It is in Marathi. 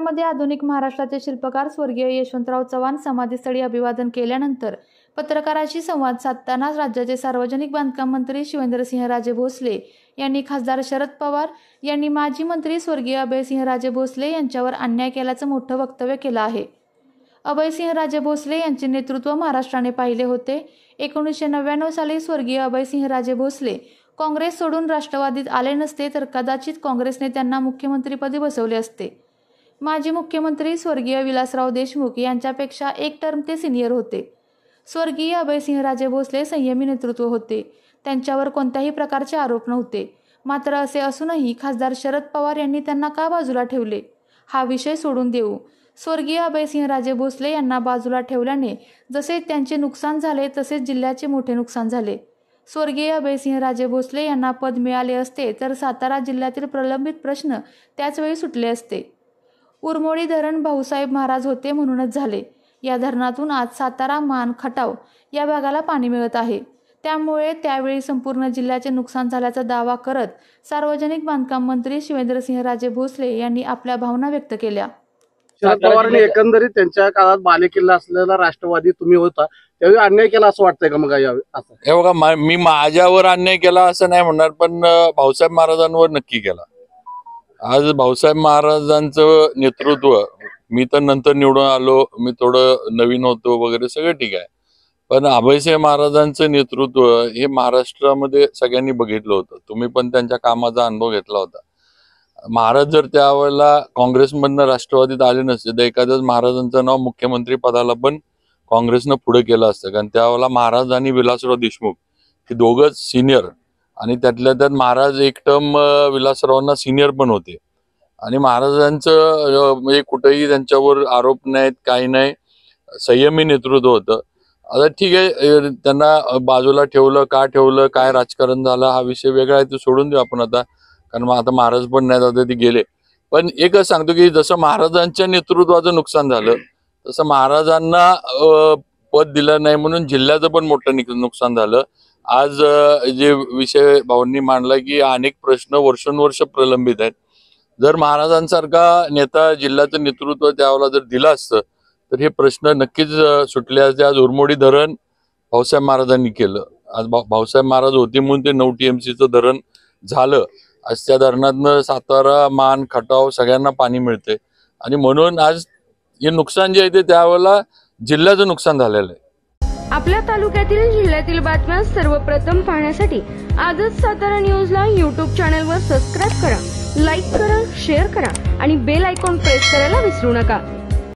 साताऱ्यामध्ये आधुनिक महाराष्ट्राचे शिल्पकार स्वर्गीय यशवंतराव चव्हाण समाधीस्थळी अभिवादन केल्यानंतर पत्रकारांशी संवाद साधताना राज्याचे सार्वजनिक बांधकाम मंत्री शिवेंद्रसिंहराजे भोसले यांनी खासदार शरद पवार यांनी माजी मंत्री स्वर्गीय अभयसिंहराजे भोसले यांच्यावर अन्याय केल्याचं मोठं वक्तव्य केलं आहे। अभयसिंहराजे भोसले यांचे नेतृत्व महाराष्ट्राने पाहिले होते। 1999 साली स्वर्गीय अभयसिंहराजे भोसले काँग्रेस सोडून राष्ट्रवादीत आले नसते तर कदाचित काँग्रेसने त्यांना मुख्यमंत्रीपदी बसवले असते। माजी मुख्यमंत्री स्वर्गीय विलासराव देशमुख यांच्यापेक्षा एक टर्म ते सिनियर होते। स्वर्गीय अभयसिंहराजे भोसले संयमी नेतृत्व होते, त्यांच्यावर कोणत्याही प्रकारचे आरोप नव्हते। मात्र असे असूनही खासदार शरद पवार यांनी त्यांना का बाजूला ठेवले हा विषय सोडून देऊ। स्वर्गीय अभयसिंहराजे भोसले यांना बाजूला ठेवल्याने जसे त्यांचे नुकसान झाले तसेच जिल्ह्याचे मोठे नुकसान झाले। स्वर्गीय अभयसिंहराजे भोसले यांना पद मिळाले असते तर सातारा जिल्ह्यातील प्रलंबित प्रश्न त्याच वेळी सुटले असते। उरमोडी धरण भाऊसाहेब महाराज होते म्हणूनच झाले। या धरणातून आज सातारा, मान, खटाव या भागाला पाणी मिळत आहे। त्यामुळे त्यावेळी संपूर्ण जिल्ह्याचे नुकसान झाल्याचा दावा करत सार्वजनिक बांधकाम मंत्री शिवेंद्रसिंहराजे भोसले यांनी आपल्या भावना व्यक्त केल्या। शरद पवारांनी एकंदरीत त्यांच्या काळात बालेकिल्ला असलेला राष्ट्रवादी तुम्ही होता, त्यावेळी अन्याय केला असं वाटतंय का? मग असं हे बघा, मी माझ्यावर अन्याय केला असं नाही म्हणणार, पण भाऊसाहेब महाराजांवर नक्की केला। आज भाऊसाहेब महाराजांचं नेतृत्व, मी तर नंतर निवडून आलो, मी थोडं नवीन होतो वगैरे सगळं ठीक आहे, पण अभयसिंह महाराजांचं नेतृत्व हे महाराष्ट्रामध्ये सगळ्यांनी बघितलं होतं। तुम्ही पण त्यांच्या कामाचा अनुभव घेतला होता। महाराज जर त्यावेळेला काँग्रेसमधनं राष्ट्रवादीत आले नसते तर एखाद्याच महाराजांचं नाव मुख्यमंत्री पदाला पण काँग्रेसनं पुढे केलं असतं, कारण त्यावेळेला महाराज आणि विलासराव देशमुख हे दोघंच सिनियर, आणि त्यातल्या त्यात महाराज एक टर्म विलासरावांना सिनियर पण होते, आणि महाराजांचं म्हणजे कुठेही त्यांच्यावर आरोप नाहीत, काही नाही, संयमी नेतृत्व होतं। आता ठीक आहे, त्यांना बाजूला ठेवलं, का ठेवलं, काय राजकारण झालं हा विषय वेगळा आहे, ते सोडून देऊ आपण आता, कारण आता महाराज पण नाही, आता ते गेले। पण एकच सांगतो की जसं महाराजांच्या नेतृत्वाचं नुकसान झालं तसं महाराजांना पद दिलं नाही म्हणून जिल्ह्याचं पण मोठं नुकसान झालं। आज जे विषय भाऊंनी मांडला की अनेक प्रश्न वर्षानुवर्ष प्रलंबित आहेत, जर महाराजांसारखा नेता जिल्ह्याचं नेतृत्व त्यावेळेला जर दिलं असतं तर हे प्रश्न नक्कीच सुटले असते। आज उरमोडी धरण भाऊसाहेब महाराजांनी केलं, आज भाऊसाहेब महाराज होते म्हणून ते 9 TMCचं धरण झालं। आज त्या धरणातनं सातारा, मान, खटाव सगळ्यांना पाणी मिळते, आणि म्हणून आज हे नुकसान जे आहे ते त्यावेळेला जिल्ह्याचं नुकसान झालेलं आहे। आपल्या तालुक्यातील जिल्ह्यातील बातम्या सर्वप्रथम पाहण्यासाठी आजच सातारा न्यूजला YouTube चॅनलवर सबस्क्राईब करा, लाईक करा, शेअर करा आणि बेल आयकॉन प्रेस करायला विसरू नका।